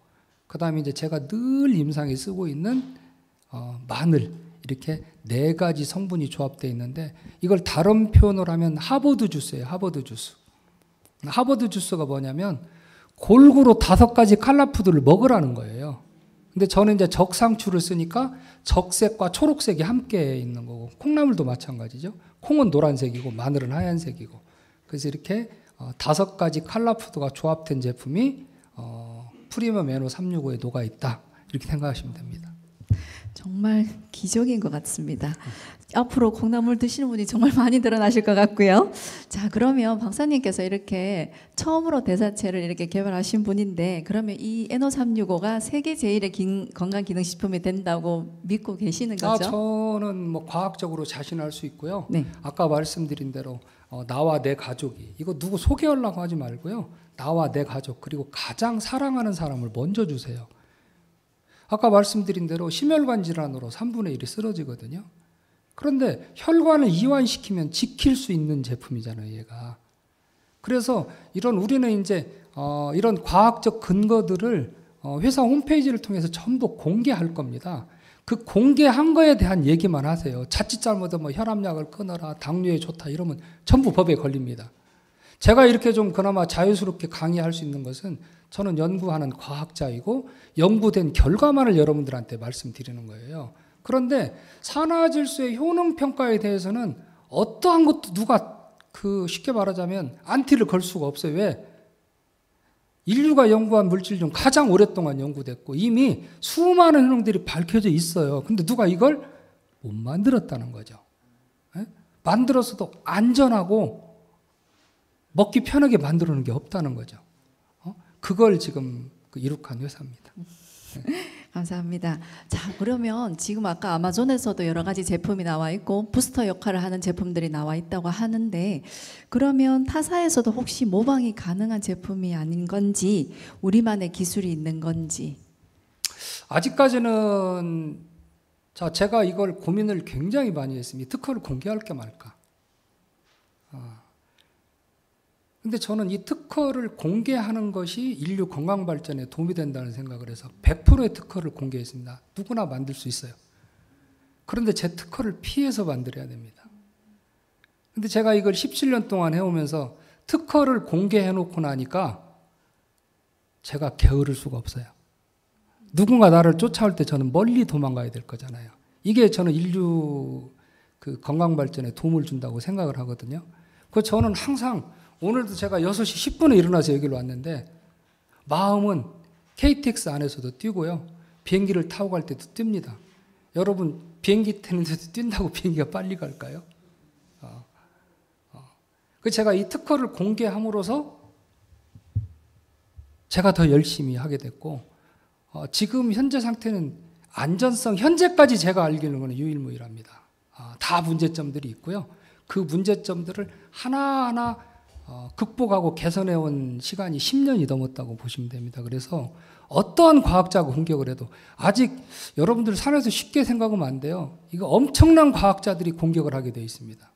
그다음에 이제 제가 늘 임상에 쓰고 있는 마늘, 이렇게 4가지 성분이 조합되어 있는데 이걸 다른 표현을 하면 하버드 주스예요. 하버드 주스. 하버드 주스가 뭐냐면 골고루 5가지 칼라푸드를 먹으라는 거예요. 근데 저는 이제 적상추를 쓰니까 적색과 초록색이 함께 있는 거고, 콩나물도 마찬가지죠. 콩은 노란색이고 마늘은 하얀색이고. 그래서 이렇게 5가지 칼라푸드가 조합된 제품이 프리미엄 에노 365에 녹아 있다, 이렇게 생각하시면 됩니다. 정말 기적인 것 같습니다. 앞으로 콩나물 드시는 분이 정말 많이 늘어나실 것 같고요. 자, 그러면 박사님께서 이렇게 처음으로 대사체를 이렇게 개발하신 분인데, 그러면 이 에노 365가 세계 제일의 건강기능식품이 된다고 믿고 계시는 거죠? 저는 뭐 과학적으로 자신할 수 있고요. 네. 아까 말씀드린 대로 나와 내 가족이, 이거 누구 소개하려고 하지 말고요. 나와 내 가족, 그리고 가장 사랑하는 사람을 먼저 주세요. 아까 말씀드린 대로 심혈관 질환으로 3분의 1이 쓰러지거든요. 그런데 혈관을 이완시키면 지킬 수 있는 제품이잖아요, 얘가. 그래서 우리는 이제 이런 과학적 근거들을 회사 홈페이지를 통해서 전부 공개할 겁니다. 그 공개한 거에 대한 얘기만 하세요. 자칫 잘못하면 뭐 혈압약을 끊어라, 당뇨에 좋다 이러면 전부 법에 걸립니다. 제가 이렇게 좀 그나마 자유스럽게 강의할 수 있는 것은 저는 연구하는 과학자이고 연구된 결과만을 여러분들한테 말씀드리는 거예요. 그런데 산화질소의 효능 평가에 대해서는 어떠한 것도 누가 쉽게 말하자면 안티를 걸 수가 없어요. 왜? 인류가 연구한 물질 중 가장 오랫동안 연구됐고 이미 수많은 효능들이 밝혀져 있어요. 근데 누가 이걸 못 만들었다는 거죠. 에? 만들었어도 안전하고 먹기 편하게 만들어 놓은 게 없다는 거죠. 그걸 지금 이룩한 회사입니다. 감사합니다. 자, 그러면 지금 아까 아마존에서도 여러 가지 제품이 나와 있고 부스터 역할을 하는 제품들이 나와 있다고 하는데, 그러면 타사에서도 혹시 모방이 가능한 제품이 아닌 건지, 우리만의 기술이 있는 건지? 아직까지는 제가 이걸 고민을 굉장히 많이 했습니다. 특허를 공개할까 말까. 근데 저는 이 특허를 공개하는 것이 인류 건강 발전에 도움이 된다는 생각을 해서 100%의 특허를 공개했습니다. 누구나 만들 수 있어요. 그런데 제 특허를 피해서 만들어야 됩니다. 근데 제가 이걸 17년 동안 해오면서 특허를 공개해놓고 나니까 제가 게으를 수가 없어요. 누군가 나를 쫓아올 때 저는 멀리 도망가야 될 거잖아요. 이게 저는 인류 건강 발전에 도움을 준다고 생각을 하거든요. 그래서 저는 항상, 오늘도 제가 6시 10분에 일어나서 여기로 왔는데 마음은 KTX 안에서도 뛰고요. 비행기를 타고 갈 때도 뜁니다. 여러분 비행기 타는데도 뛴다고 비행기가 빨리 갈까요? 그 제가 이 특허를 공개함으로써 제가 더 열심히 하게 됐고, 지금 현재 상태는 안전성, 현재까지 제가 알기로는 유일무이합니다. 다 문제점들이 있고요. 그 문제점들을 하나하나 극복하고 개선해온 시간이 10년이 넘었다고 보시면 됩니다. 그래서 어떠한 과학자가 공격을 해도, 아직 여러분들 산에서 쉽게 생각하면 안 돼요. 이거 엄청난 과학자들이 공격을 하게 되어 있습니다.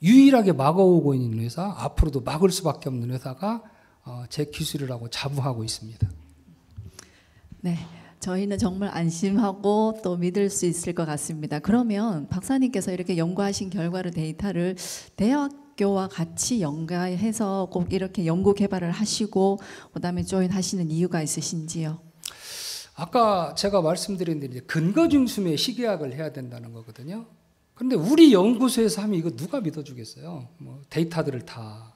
유일하게 막아오고 있는 회사, 앞으로도 막을 수밖에 없는 회사가 제 기술이라고 자부하고 있습니다. 네, 저희는 정말 안심하고 또 믿을 수 있을 것 같습니다. 그러면 박사님께서 이렇게 연구하신 결과를, 데이터를 대학교와 같이 연계해서 꼭 이렇게 연구 개발을 하시고 그다음에 조인하시는 이유가 있으신지요? 아까 제가 말씀드린 대로 근거 중심의 식이학을 해야 된다는 거거든요. 그런데 우리 연구소에서 하면 이거 누가 믿어주겠어요? 데이터들을 다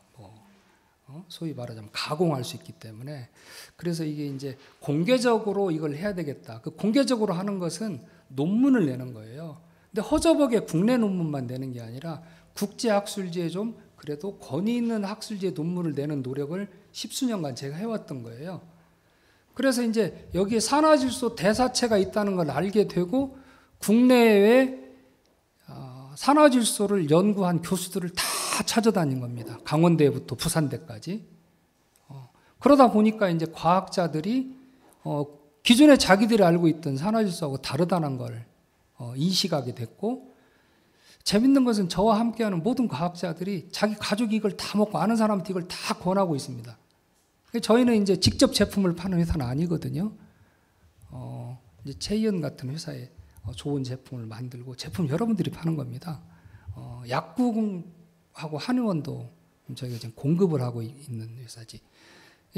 소위 말하자면 가공할 수 있기 때문에. 그래서 이게 이제 공개적으로 이걸 해야 되겠다. 그 공개적으로 하는 것은 논문을 내는 거예요. 근데 허접하게 국내 논문만 내는 게 아니라 국제 학술지에 좀 그래도 권위 있는 학술지의 논문을 내는 노력을 10수년간 제가 해왔던 거예요. 그래서 이제 여기에 산화질소 대사체가 있다는 걸 알게 되고, 국내외 산화질소를 연구한 교수들을 다 찾아다닌 겁니다. 강원대부터 부산대까지. 그러다 보니까 이제 과학자들이 기존에 자기들이 알고 있던 산화질소하고 다르다는 걸 인식하게 됐고, 재밌는 것은 저와 함께하는 모든 과학자들이 자기 가족이 이걸 다 먹고 아는 사람한테 이걸 다 권하고 있습니다. 저희는 이제 직접 제품을 파는 회사는 아니거든요. 이제 체이언 같은 회사에 좋은 제품을 만들고 제품 여러분들이 파는 겁니다. 약국하고 한의원도 저희가 지금 공급을 하고 있는 회사지.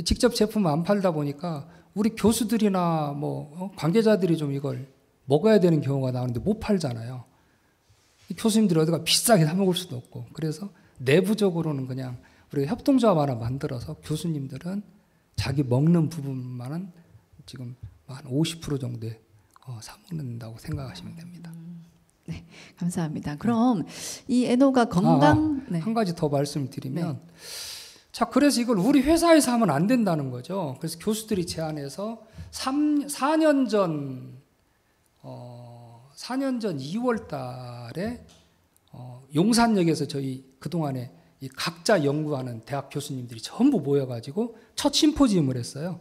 직접 제품을 안 팔다 보니까 우리 교수들이나 뭐 관계자들이 좀 이걸 먹어야 되는 경우가 나오는데 못 팔잖아요. 교수님들이 어디가 비싸게 사 먹을 수도 없고, 그래서 내부적으로는 그냥 우리가 협동조합 하나 만들어서 교수님들은 자기 먹는 부분만은 지금 한 50% 정도에 사 먹는다고 생각하시면 됩니다. 네, 감사합니다. 그럼 이 에노가 건강 네. 한 가지 더 말씀을 드리면, 자, 그래서 이걸 우리 회사에서 하면 안 된다는 거죠. 그래서 교수들이 제안해서 4년 전 2월 달에 용산역에서 저희 그동안에 이 각자 연구하는 대학 교수님들이 전부 모여가지고 첫 심포지움을 했어요.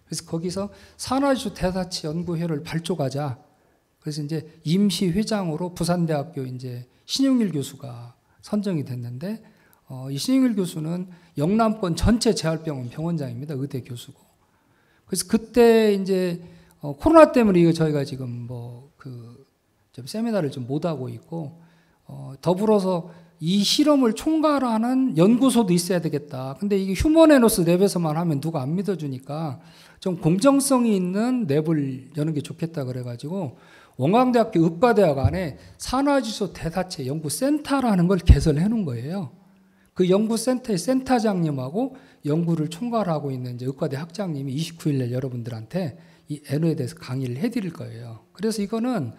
그래서 거기서 산화지수 대사치 연구회를 발족하자. 그래서 이제 임시 회장으로 부산대학교 이제 신용일 교수가 선정이 됐는데, 이 신용일 교수는 영남권 전체 재활병원 병원장입니다. 의대 교수고. 그래서 그때 이제 코로나 때문에 이거 저희가 지금 좀 세미나를 좀 못 하고 있고, 더불어서 이 실험을 총괄하는 연구소도 있어야 되겠다. 근데 이게 휴먼에너스 랩에서만 하면 누가 안 믿어주니까 좀 공정성이 있는 랩을 여는 게 좋겠다 그래가지고 원광대학교 의과대학 안에 산화지수 대사체 연구센터라는 걸 개설해 놓은 거예요. 그 연구센터의 센터장님하고 연구를 총괄하고 있는 이제 의과대 학장님이 29일날 여러분들한테 이 에노에 대해서 강의를 해드릴 거예요. 그래서 이거는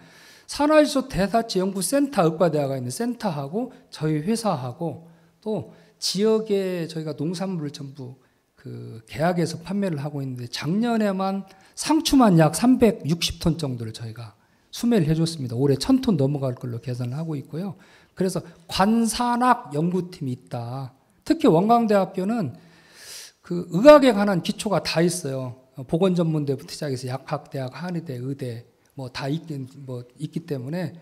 산화지수 대사체 연구센터, 의과대학에 있는 센터하고 저희 회사하고 또 지역에 저희가 농산물을 전부 그 계약해서 판매를 하고 있는데 작년에만 상추만 약 360톤 정도를 저희가 수매를 해줬습니다. 올해 1000톤 넘어갈 걸로 계산을 하고 있고요. 그래서 관산학 연구팀이 있다. 특히 원광대학교는 그 의학에 관한 기초가 다 있어요. 보건전문대부터 시작해서 약학대학, 한의대, 의대 다 있기 때문에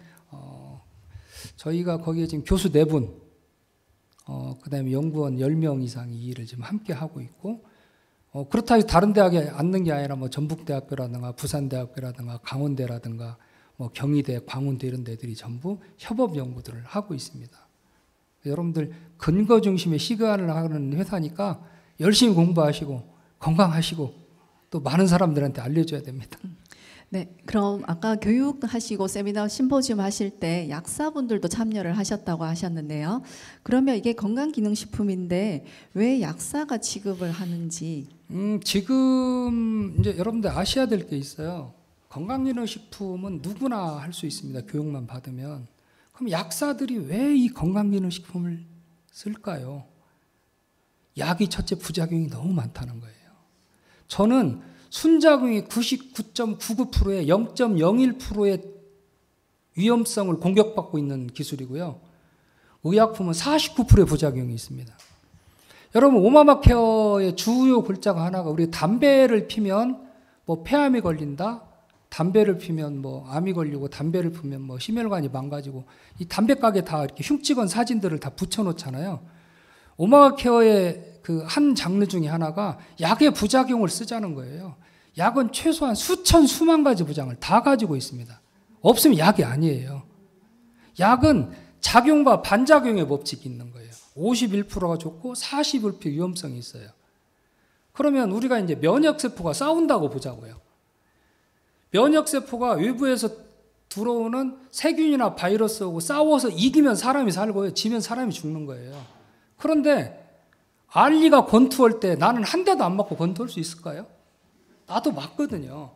저희가 거기에 지금 교수 4분, 그다음에 연구원 10명 이상이 이 일을 지금 함께 하고 있고, 그렇다 해서 다른 대학에 앉는 게 아니라 전북대학교라든가 부산대학교라든가 강원대라든가 경희대, 광운대 이런 데들이 전부 협업 연구들을 하고 있습니다. 여러분들 근거 중심의 시간을 하는 회사니까 열심히 공부하시고 건강하시고 또 많은 사람들한테 알려줘야 됩니다. 네, 그럼 아까 교육하시고 세미나 심포지움 하실 때 약사분들도 참여를 하셨다고 하셨는데요. 그러면 이게 건강기능식품인데 왜 약사가 취급을 하는지? 지금 이제 여러분들 아셔야 될 게 있어요. 건강기능식품은 누구나 할 수 있습니다. 교육만 받으면. 그럼 약사들이 왜 이 건강기능식품을 쓸까요? 약이 첫째 부작용이 너무 많다는 거예요. 저는 순작용이 99.99%에 0.01%의 위험성을 공격받고 있는 기술이고요. 의약품은 49%의 부작용이 있습니다. 여러분, 오마마케어의 주요 골자가 하나가 우리 담배를 피면 폐암이 걸린다, 담배를 피면 암이 걸리고, 담배를 피면 심혈관이 망가지고, 이 담배 가게 다 이렇게 흉측은 사진들을 다 붙여놓잖아요. 오마마케어의 그 한 장르 중에 하나가 약의 부작용을 쓰자는 거예요. 약은 최소한 수천 수만 가지 부작용을 다 가지고 있습니다. 없으면 약이 아니에요. 약은 작용과 반작용의 법칙이 있는 거예요. 51%가 좋고 41% 위험성이 있어요. 그러면 우리가 이제 면역세포가 싸운다고 보자고요. 면역세포가 외부에서 들어오는 세균이나 바이러스하고 싸워서 이기면 사람이 살고요. 지면 사람이 죽는 거예요. 그런데 알리가 권투할 때 나는 한 대도 안 맞고 권투할 수 있을까요? 나도 맞거든요.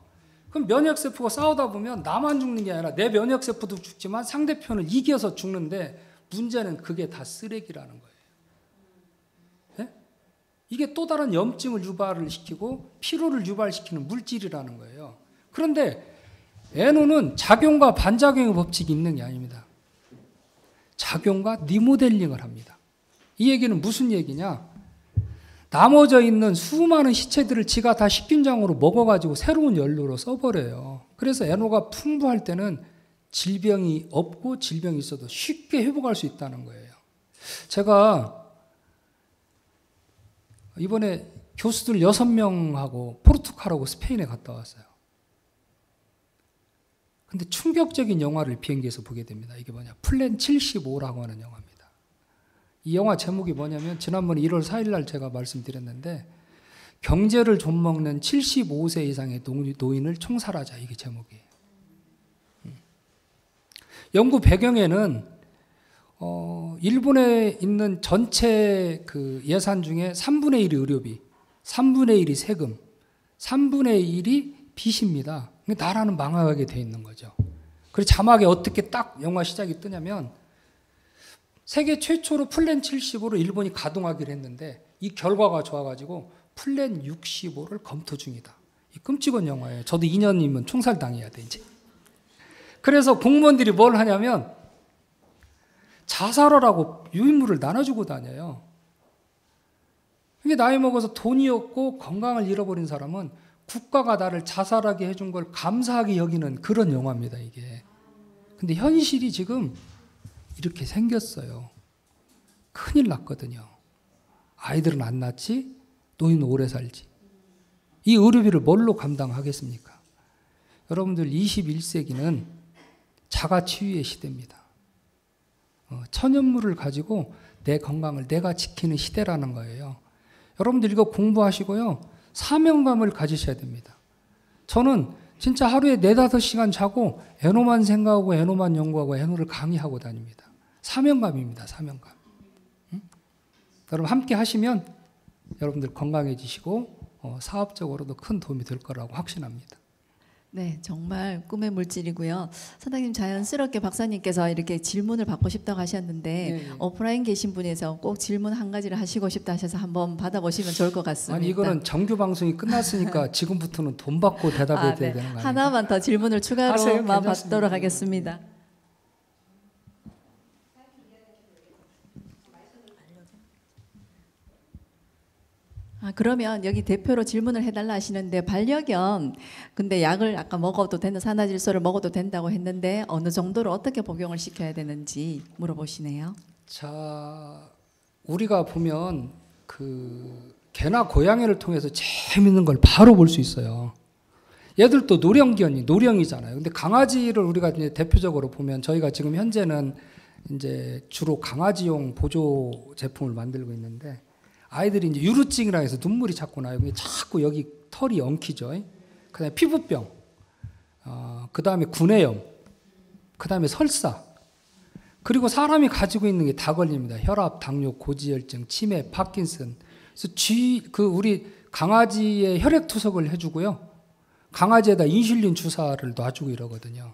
그럼 면역세포가 싸우다 보면 나만 죽는 게 아니라 내 면역세포도 죽지만 상대편을 이겨서 죽는데, 문제는 그게 다 쓰레기라는 거예요. 네? 이게 또 다른 염증을 유발을 시키고 피로를 유발시키는 물질이라는 거예요. 그런데 에노는 작용과 반작용의 법칙이 있는 게 아닙니다. 작용과 리모델링을 합니다. 이 얘기는 무슨 얘기냐? 나머져 있는 수많은 시체들을 지가 다 식균장으로 먹어가지고 새로운 연료로 써버려요. 그래서 에노가 풍부할 때는 질병이 없고 질병이 있어도 쉽게 회복할 수 있다는 거예요. 제가 이번에 교수들 6명하고 포르투갈하고 스페인에 갔다 왔어요. 근데 충격적인 영화를 비행기에서 보게 됩니다. 이게 뭐냐? 플랜 75라고 하는 영화입니다. 이 영화 제목이 뭐냐면, 지난번에 1월 4일 날 제가 말씀드렸는데, 경제를 좀먹는 75세 이상의 노인을 총살하자, 이게 제목이에요. 연구 배경에는 일본에 있는 전체 그 예산 중에 3분의 1이 의료비, 3분의 1이 세금, 3분의 1이 빚입니다. 나라는 망하게 돼 있는 거죠. 그리고 자막에 어떻게 딱 영화 시작이 뜨냐면 세계 최초로 플랜 75를 일본이 가동하기로 했는데 이 결과가 좋아가지고 플랜 65를 검토 중이다. 이 끔찍한 영화예요. 저도 2년이면 총살당해야 돼 이제. 그래서 공무원들이 뭘 하냐면 자살하라고 유인물을 나눠주고 다녀요. 이게 나이 먹어서 돈이 없고 건강을 잃어버린 사람은 국가가 나를 자살하게 해준 걸 감사하게 여기는 그런 영화입니다, 이게. 근데 현실이 지금 이렇게 생겼어요. 큰일 났거든요. 아이들은 안 낳지, 노인은 오래 살지. 이 의료비를 뭘로 감당하겠습니까? 여러분들 21세기는 자가치유의 시대입니다. 천연물을 가지고 내 건강을 내가 지키는 시대라는 거예요. 여러분들 이거 공부하시고요. 사명감을 가지셔야 됩니다. 저는 진짜 하루에 4-5시간 자고 에노만 생각하고 에노만 연구하고 에노를 강의하고 다닙니다. 사명감입니다. 사명감. 응? 여러분 함께 하시면 여러분들 건강해지시고 사업적으로도 큰 도움이 될 거라고 확신합니다. 네, 정말 꿈의 물질이고요. 선생님 자연스럽게 박사님께서 이렇게 질문을 받고 싶다고 하셨는데 네. 오프라인 계신 분에서 꼭 질문 한 가지를 하시고 싶다 하셔서 한번 받아보시면 좋을 것 같습니다. 아니 이거는 정규 방송이 끝났으니까 지금부터는 돈 받고 대답해야 되는 거 아니에요? 하나만 더 질문을 추가로만 받도록 하겠습니다. 그러면 여기 대표로 질문을 해달라 하시는데 반려견 근데 약을 아까 먹어도 되는 산화질소를 먹어도 된다고 했는데 어느 정도로 어떻게 복용을 시켜야 되는지 물어보시네요. 자, 우리가 보면 그 개나 고양이를 통해서 재밌는 걸 바로 볼 수 있어요. 얘들도 노령이잖아요. 근데 강아지를 우리가 이제 대표적으로 보면 저희가 지금 현재는 이제 주로 강아지용 보조 제품을 만들고 있는데 아이들이 이제 유루증이라 해서 눈물이 자꾸 나요. 자꾸 여기 털이 엉키죠. 그다음에 피부병, 그다음에 구내염, 그다음에 설사. 그리고 사람이 가지고 있는 게 다 걸립니다. 혈압, 당뇨, 고지혈증, 치매, 파킨슨. 그래서 우리 강아지의 혈액 투석을 해주고요. 강아지에다 인슐린 주사를 놔주고 이러거든요.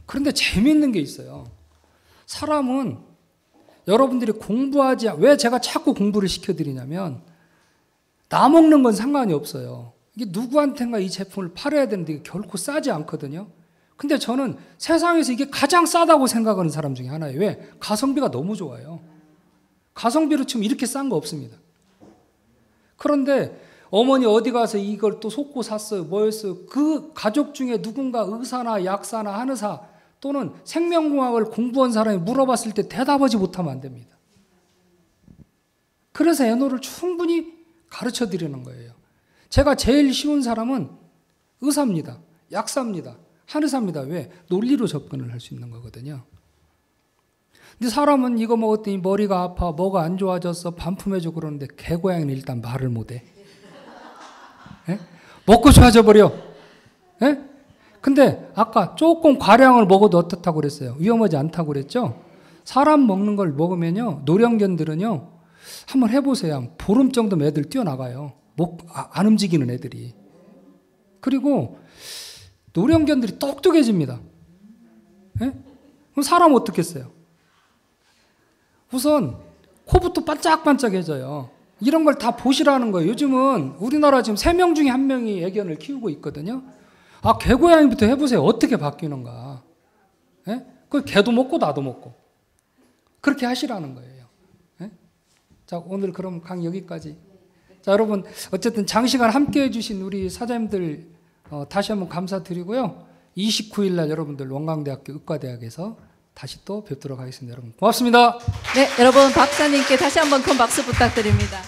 그런데 재미있는 게 있어요. 사람은 여러분들이 왜 제가 자꾸 공부를 시켜드리냐면 나 먹는 건 상관이 없어요. 이게 누구한테인가 이 제품을 팔아야 되는데 이게 결코 싸지 않거든요. 근데 저는 세상에서 이게 가장 싸다고 생각하는 사람 중에 하나예요. 왜? 가성비가 너무 좋아요. 가성비로 치면 이렇게 싼 거 없습니다. 그런데 어머니 어디 가서 이걸 또 속고 샀어요. 뭐였어요? 그 가족 중에 누군가 의사나 약사나 한의사 또는 생명공학을 공부한 사람이 물어봤을 때 대답하지 못하면 안 됩니다. 그래서 애노를 충분히 가르쳐 드리는 거예요. 제가 제일 쉬운 사람은 의사입니다. 약사입니다. 한의사입니다. 왜? 논리로 접근을 할 수 있는 거거든요. 근데 사람은 이거 먹었더니 머리가 아파, 뭐가 안 좋아졌어, 반품해줘 그러는데 개고양이는 일단 말을 못해. 예? 먹고 좋아져 버려. 예? 근데 아까 조금 과량을 먹어도 어떻다고 그랬어요? 위험하지 않다고 그랬죠? 사람 먹는 걸 먹으면요, 노령견들은요, 한번 해보세요. 보름 정도면 애들 뛰어나가요. 안 움직이는 애들이. 그리고 노령견들이 똑똑해집니다. 예? 그럼 사람 어떻게 했어요? 우선 코부터 반짝반짝해져요. 이런 걸 다 보시라는 거예요. 요즘은 우리나라 지금 3명 중에 1명이 애견을 키우고 있거든요. 개고양이부터 해보세요. 어떻게 바뀌는가. 예? 그 개도 먹고 나도 먹고. 그렇게 하시라는 거예요. 예? 자, 오늘 그럼 강의 여기까지. 자, 여러분 어쨌든 장시간 함께 해주신 우리 사장님들 다시 한번 감사드리고요. 29일 날 여러분들 원광대학교 의과대학에서 다시 또 뵙도록 하겠습니다. 여러분 고맙습니다. 네, 여러분 박사님께 다시 한번 큰 박수 부탁드립니다.